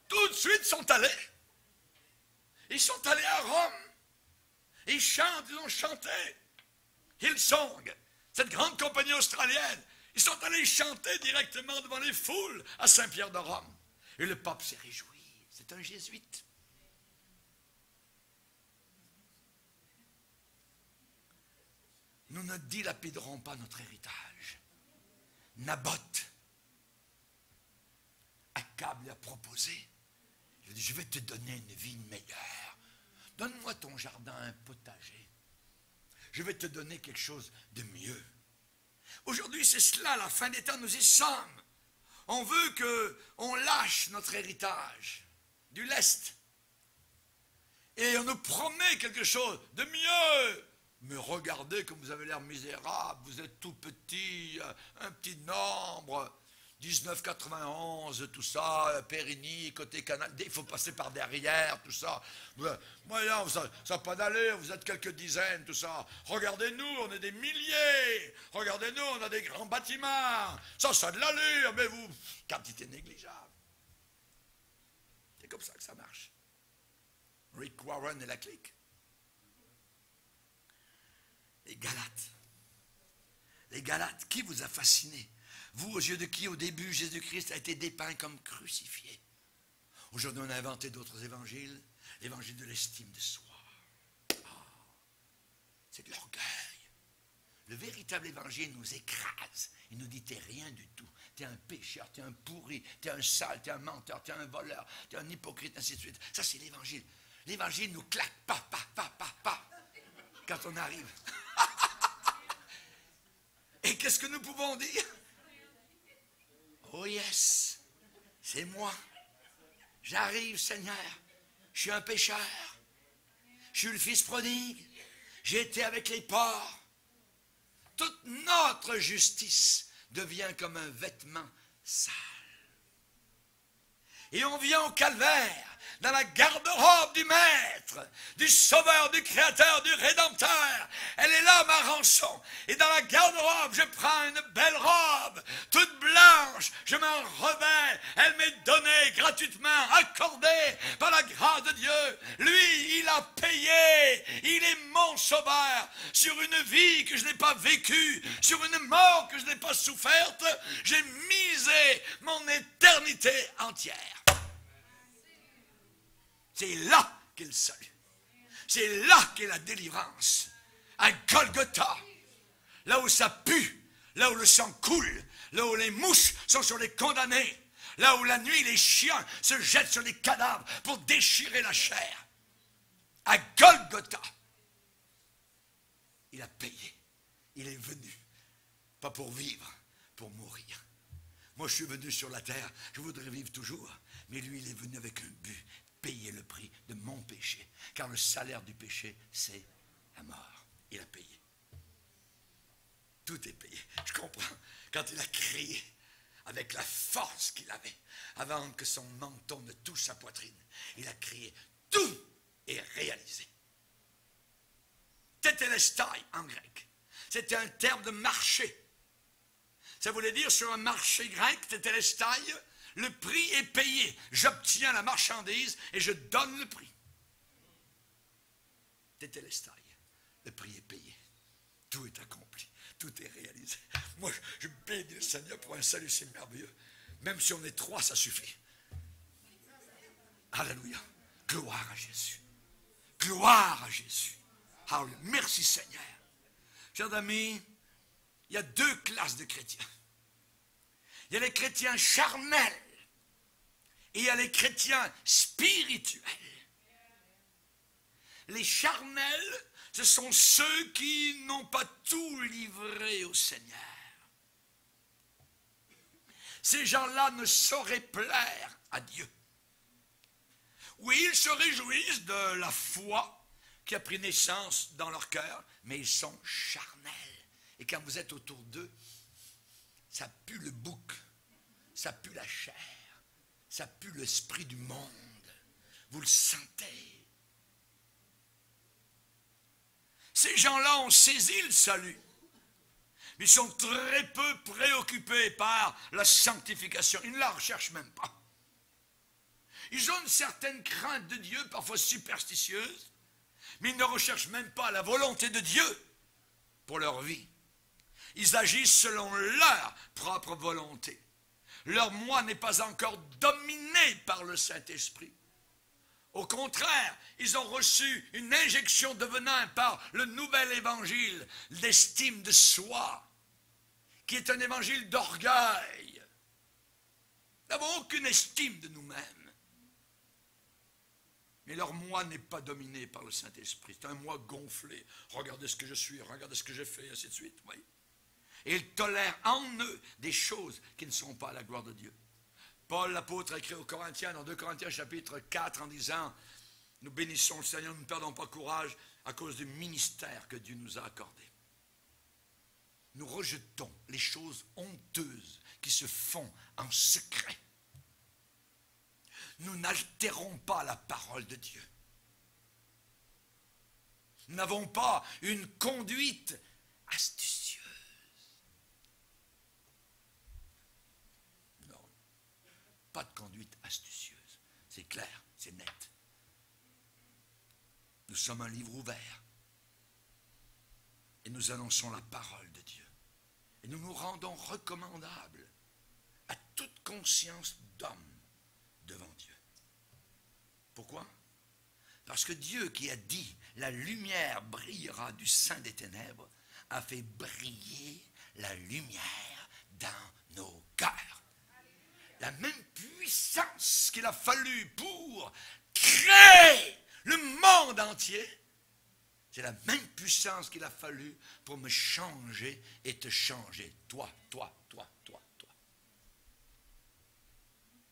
Tout de suite, ils sont allés à Rome, ils chantent, ils ont chanté, Hillsong, cette grande compagnie australienne. Ils sont allés chanter directement devant les foules à Saint-Pierre de Rome. Et le pape s'est réjoui. C'est un jésuite. Nous ne dilapiderons pas notre héritage. Naboth, Akab lui a proposé. Il a dit, je vais te donner une vie meilleure. Donne-moi ton jardin, un potager. Je vais te donner quelque chose de mieux. Aujourd'hui, c'est cela, la fin des temps, nous y sommes. On veut qu'on lâche notre héritage du lest. Et on nous promet quelque chose de mieux. Mais regardez comme vous avez l'air misérable, vous êtes tout petit, un petit nombre, 1991, tout ça, Périgny, côté Canal, il faut passer par derrière, tout ça. Voyons, ça n'a pas d'allure, vous êtes quelques dizaines, tout ça. Regardez-nous, on est des milliers. Regardez-nous, on a des grands bâtiments. Ça a de l'allure, mais vous, quantité négligeable. C'est comme ça que ça marche. Rick Warren et la clique. Les Galates, qui vous a fasciné? Vous, aux yeux de qui, au début, Jésus-Christ a été dépeint comme crucifié. Aujourd'hui, on a inventé d'autres évangiles. L'évangile de l'estime de soi. Oh, c'est de l'orgueil. Le véritable évangile nous écrase. Il nous dit, t'es rien du tout. T'es un pécheur, t'es un pourri, t'es un sale, t'es un menteur, t'es un voleur, t'es un hypocrite, ainsi de suite. Ça, c'est l'évangile. L'évangile nous claque, pas, quand on arrive. Et qu'est-ce que nous pouvons dire? Oh yes, c'est moi. J'arrive, Seigneur. Je suis un pécheur. Je suis le fils prodigue. J'ai été avec les porcs. Toute notre justice devient comme un vêtement sale. Et on vient au calvaire, dans la garde-robe du Maître, du Sauveur, du Créateur, du Rédempteur. Elle est là, ma rançon. Et dans la garde-robe, je prends une belle robe, toute blanche. Je m'en revêts. Elle m'est donnée gratuitement, accordée par la grâce de Dieu. Lui, il a payé. Il est mon Sauveur. Sur une vie que je n'ai pas vécue, sur une mort que je n'ai pas soufferte, j'ai misé mon éternité entière. C'est là qu'est le salut. C'est là qu'est la délivrance. À Golgotha, là où ça pue, là où le sang coule, là où les mouches sont sur les condamnés, là où la nuit les chiens se jettent sur les cadavres pour déchirer la chair. À Golgotha, il a payé. Il est venu, pas pour vivre, pour mourir. Moi, je suis venu sur la terre, je voudrais vivre toujours, mais lui, il est venu avec un but. Payer le prix de mon péché. Car le salaire du péché, c'est la mort. Il a payé. Tout est payé. Je comprends. Quand il a crié, avec la force qu'il avait, avant que son menton ne touche sa poitrine, il a crié, tout est réalisé. Tétélestai en grec. C'était un terme de marché. Ça voulait dire sur un marché grec, tétélestai, le prix est payé. J'obtiens la marchandise et je donne le prix. Tétélestai. Le prix est payé. Tout est accompli. Tout est réalisé. Moi, je bénis le Seigneur pour un salut si merveilleux. Même si on est 3, ça suffit. Alléluia. Gloire à Jésus. Gloire à Jésus. Alléluia. Merci Seigneur. Chers amis, il y a 2 classes de chrétiens. Il y a les chrétiens charnels. Et il y a les chrétiens spirituels. Les charnels, ce sont ceux qui n'ont pas tout livré au Seigneur. Ces gens-là ne sauraient plaire à Dieu. Oui, ils se réjouissent de la foi qui a pris naissance dans leur cœur, mais ils sont charnels. Et quand vous êtes autour d'eux, ça pue le bouc, ça pue la chair, ça pue l'esprit du monde. Vous le sentez. Ces gens-là ont saisi le salut. Ils sont très peu préoccupés par la sanctification. Ils ne la recherchent même pas. Ils ont une certaine crainte de Dieu, parfois superstitieuse, mais ils ne recherchent même pas la volonté de Dieu pour leur vie. Ils agissent selon leur propre volonté. Leur moi n'est pas encore dominé par le Saint-Esprit. Au contraire, ils ont reçu une injection de venin par le nouvel évangile, l'estime de soi, qui est un évangile d'orgueil. Nous n'avons aucune estime de nous-mêmes. Mais leur moi n'est pas dominé par le Saint-Esprit. C'est un moi gonflé. Regardez ce que je suis, regardez ce que j'ai fait, ainsi de suite. Oui. Et ils tolèrent en eux des choses qui ne sont pas à la gloire de Dieu. Paul, l'apôtre, a écrit aux Corinthiens, dans 2 Corinthiens chapitre 4, en disant, nous bénissons le Seigneur, nous ne perdons pas courage à cause du ministère que Dieu nous a accordé. Nous rejetons les choses honteuses qui se font en secret. Nous n'altérons pas la parole de Dieu. Nous n'avons pas une conduite astucieuse. Non, pas de conduite astucieuse. C'est clair, c'est net. Nous sommes un livre ouvert. Et nous annonçons la parole de Dieu. Et nous nous rendons recommandables à toute conscience d'homme devant Dieu. Pourquoi? Parce que Dieu qui a dit « La lumière brillera du sein des ténèbres » a fait briller la lumière dans nos cœurs. La même puissance qu'il a fallu pour créer le monde entier, c'est la même puissance qu'il a fallu pour me changer et te changer. Toi.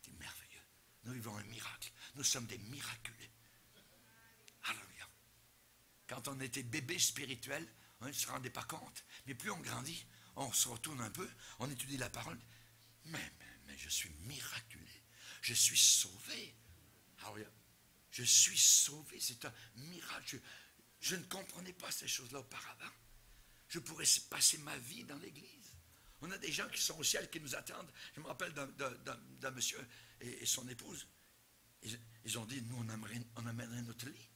C'est merveilleux. Nous vivons un miracle. Nous sommes des miraculés. Alléluia. Quand on était bébé spirituel, on ne se rendait pas compte. Mais plus on grandit, on se retourne un peu, on étudie la parole. Mais je suis miraculé. Je suis sauvé. Alléluia. Je suis sauvé. C'est un miracle. Je ne comprenais pas ces choses-là auparavant. Je pourrais passer ma vie dans l'église. On a des gens qui sont au ciel, qui nous attendent. Je me rappelle d'un monsieur et son épouse. Ils ont dit, nous, on amènerait notre lit.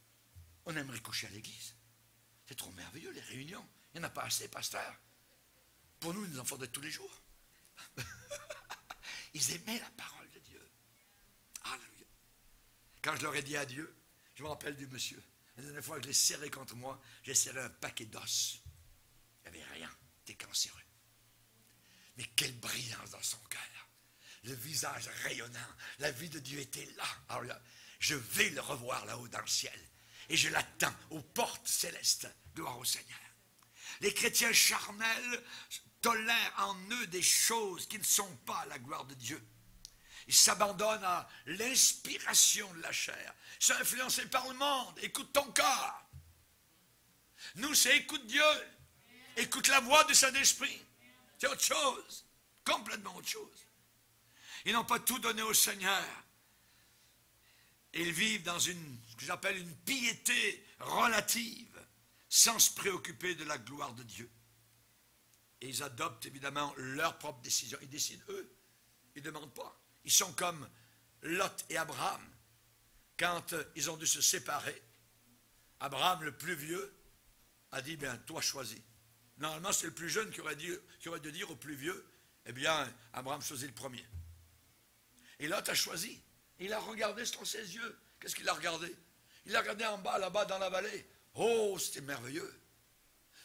On aimerait coucher à l'église. C'est trop merveilleux, les réunions. Il n'y en a pas assez, pasteur. Pour nous, il nous en faudrait tous les jours. Ils aimaient la parole de Dieu. Alléluia. Quand je leur ai dit adieu, je me rappelle du monsieur. La dernière fois que je l'ai serré contre moi, j'ai serré un paquet d'os. Il n'y avait rien. C'était cancéreux. Mais quelle brillance dans son cœur. Le visage rayonnant. La vie de Dieu était là. Alors là, je vais le revoir là-haut dans le ciel. Et je l'attends aux portes célestes. Gloire au Seigneur. Les chrétiens charnels tolèrent en eux des choses qui ne sont pas à la gloire de Dieu. Ils s'abandonnent à l'inspiration de la chair. Ils sont influencés par le monde. Écoute ton corps. Nous, c'est écoute Dieu. Écoute la voix du Saint-Esprit. C'est autre chose. Complètement autre chose. Ils n'ont pas tout donné au Seigneur. Ils vivent dans ce que j'appelle une piété relative, sans se préoccuper de la gloire de Dieu. Et ils adoptent évidemment leurs propres décisions. Ils décident eux. Ils ne demandent pas. Ils sont comme Lot et Abraham. Quand ils ont dû se séparer, Abraham, le plus vieux, a dit, bien, toi choisis. Normalement, c'est le plus jeune qui aurait dû dire au plus vieux, eh bien, Abraham choisit le premier. Et Lot a choisi. Il a regardé sur ses yeux. Qu'est-ce qu'il a regardé? Il a regardé en bas, là-bas, dans la vallée. Oh, c'était merveilleux.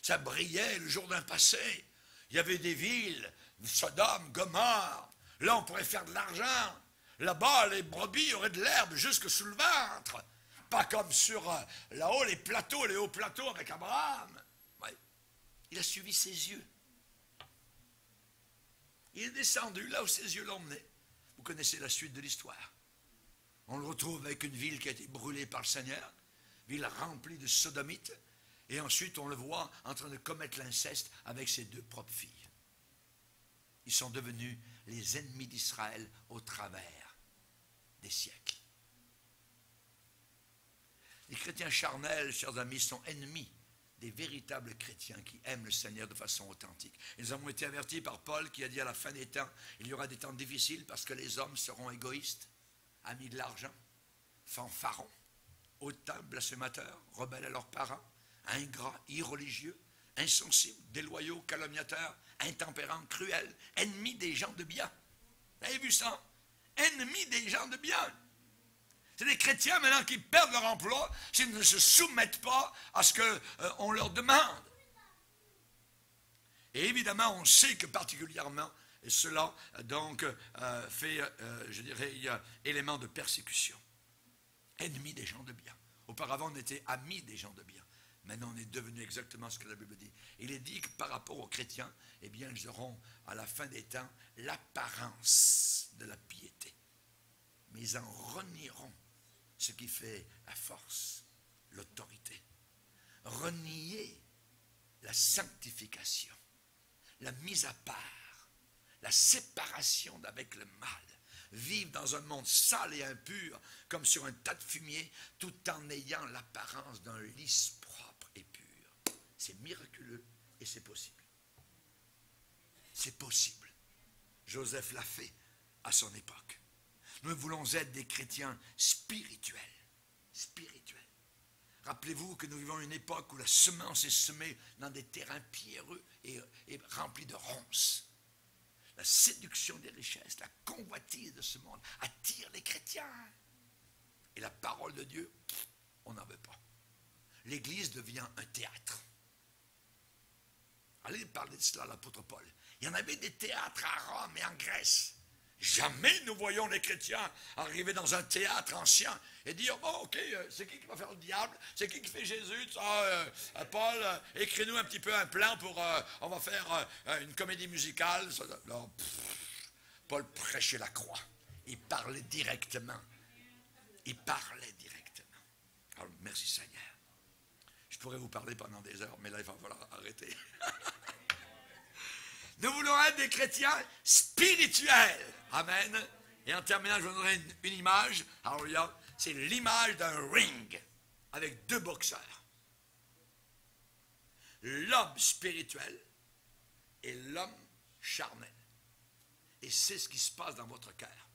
Ça brillait le jour d'un passé. Il y avait des villes, Sodome, Gomorrhe. Là, on pourrait faire de l'argent. Là-bas, les brebis auraient de l'herbe jusque sous le ventre. Pas comme sur là-haut, les plateaux, les hauts plateaux avec Abraham. Ouais. Il a suivi ses yeux. Il est descendu là où ses yeux l'emmenaient. Vous connaissez la suite de l'histoire. On le retrouve avec une ville qui a été brûlée par le Seigneur, ville remplie de sodomites, Et ensuite, on le voit en train de commettre l'inceste avec ses deux propres filles. Ils sont devenus les ennemis d'Israël au travers des siècles. Les chrétiens charnels, chers amis, sont ennemis des véritables chrétiens qui aiment le Seigneur de façon authentique. Ils ont été avertis par Paul qui a dit à la fin des temps, il y aura des temps difficiles parce que les hommes seront égoïstes, amis de l'argent, fanfarons, hautains, blasphémateurs, rebelles à leurs parents, ingrats, irreligieux, insensibles, déloyaux, calomniateurs, intempérants, cruels, ennemis des gens de bien. Vous avez vu ça? Ennemis des gens de bien. C'est des chrétiens maintenant qui perdent leur emploi s'ils ne se soumettent pas à ce qu'on leur demande. Et évidemment, on sait que particulièrement, et cela donc fait, je dirais, élément de persécution. Ennemis des gens de bien. Auparavant, on était amis des gens de bien. Maintenant, on est devenu exactement ce que la Bible dit. Il est dit que par rapport aux chrétiens, eh bien, ils auront à la fin des temps l'apparence de la piété. Mais ils en renieront ce qui fait la force, l'autorité. Renier la sanctification, la mise à part, la séparation d'avec le mal. Vivre dans un monde sale et impur, comme sur un tas de fumier, tout en ayant l'apparence d'un lys propre et pur. C'est miraculeux et c'est possible. C'est possible. Joseph l'a fait à son époque. Nous voulons être des chrétiens spirituels. Spirituels. Rappelez-vous que nous vivons une époque où la semence est semée dans des terrains pierreux et remplis de ronces. La séduction des richesses, la convoitise de ce monde attire les chrétiens. Et la parole de Dieu, on n'en veut pas. L'Église devient un théâtre. Allez parler de cela à l'apôtre Paul. Il y en avait des théâtres à Rome et en Grèce. Jamais nous voyons les chrétiens arriver dans un théâtre ancien et dire, oh ok, c'est qui va faire le diable? C'est qui fait Jésus? Paul, écris-nous un petit peu un plan pour, on va faire une comédie musicale. Non, Paul prêchait la croix. Il parlait directement. Il parlait directement. Alors, merci Seigneur. Je pourrais vous parler pendant des heures, mais là, il va falloir arrêter. Nous voulons être des chrétiens spirituels. Amen. Et en terminant, je vous donnerai une image. Alléluia. C'est l'image d'un ring avec deux boxeurs. L'homme spirituel et l'homme charnel. Et c'est ce qui se passe dans votre cœur.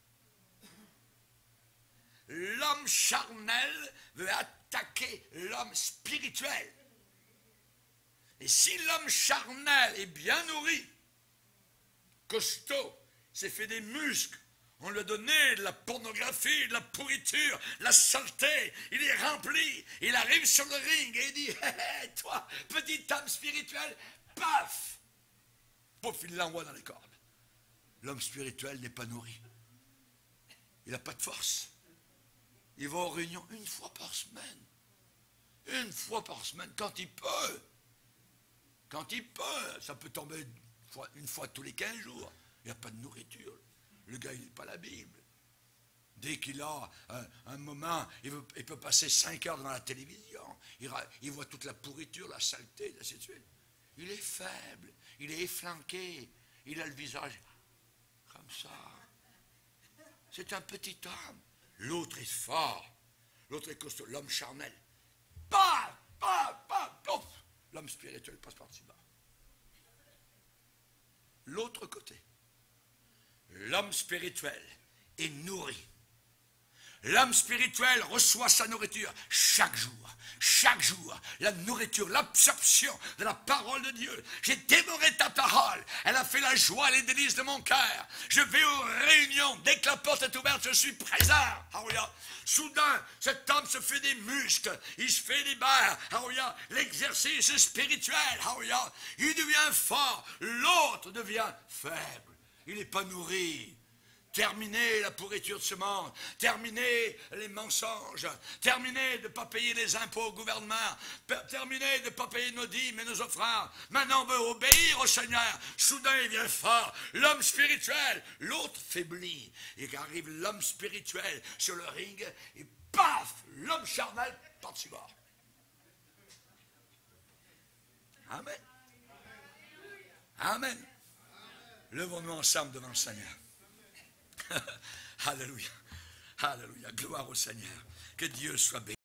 L'homme charnel veut attaquer l'homme spirituel. Et si l'homme charnel est bien nourri, costaud, s'est fait des muscles, on lui a donné de la pornographie, de la pourriture, la saleté, il est rempli, il arrive sur le ring et il dit, hé, hé, toi, petit homme spirituel, paf, pouf, il l'envoie dans les cordes. L'homme spirituel n'est pas nourri. Il n'a pas de force. Il va aux réunions une fois par semaine. Une fois par semaine, quand il peut. Quand il peut, ça peut tomber une fois tous les 15 jours. Il n'y a pas de nourriture. Le gars, il lit pas la Bible. Dès qu'il a un moment, il peut passer 5 heures devant la télévision. Il voit toute la pourriture, la saleté, ainsi de suite. Il est faible, il est efflanqué, il a le visage comme ça. C'est un petit homme. L'autre est fort. L'autre est costaud. L'homme charnel. Paf, paf, paf, pouf. L'homme spirituel passe par-dessus bas. L'autre côté. L'homme spirituel est nourri. L'homme spirituel reçoit sa nourriture chaque jour. Chaque jour, la nourriture, l'absorption de la parole de Dieu. J'ai dévoré ta parole. Elle a fait la joie et les délices de mon cœur. Je vais aux réunions. Dès que la porte est ouverte, je suis présent. Alléluia. Soudain, cet homme se fait des muscles. Il se fait des barres. Alléluia. L'exercice spirituel. Alléluia. Il devient fort. L'autre devient faible. Il n'est pas nourri. Terminez la pourriture de ce monde, terminez les mensonges, terminez de ne pas payer les impôts au gouvernement, terminez de ne pas payer nos dîmes et nos offrandes. Maintenant on veut obéir au Seigneur. Soudain il vient fort, l'homme spirituel, l'autre faiblit. Et arrive l'homme spirituel sur le ring, et paf, l'homme charnel par-dessus bord. Amen. Amen. Levons-nous ensemble devant le Seigneur. Alléluia. Alléluia. Gloire au Seigneur. Que Dieu soit béni.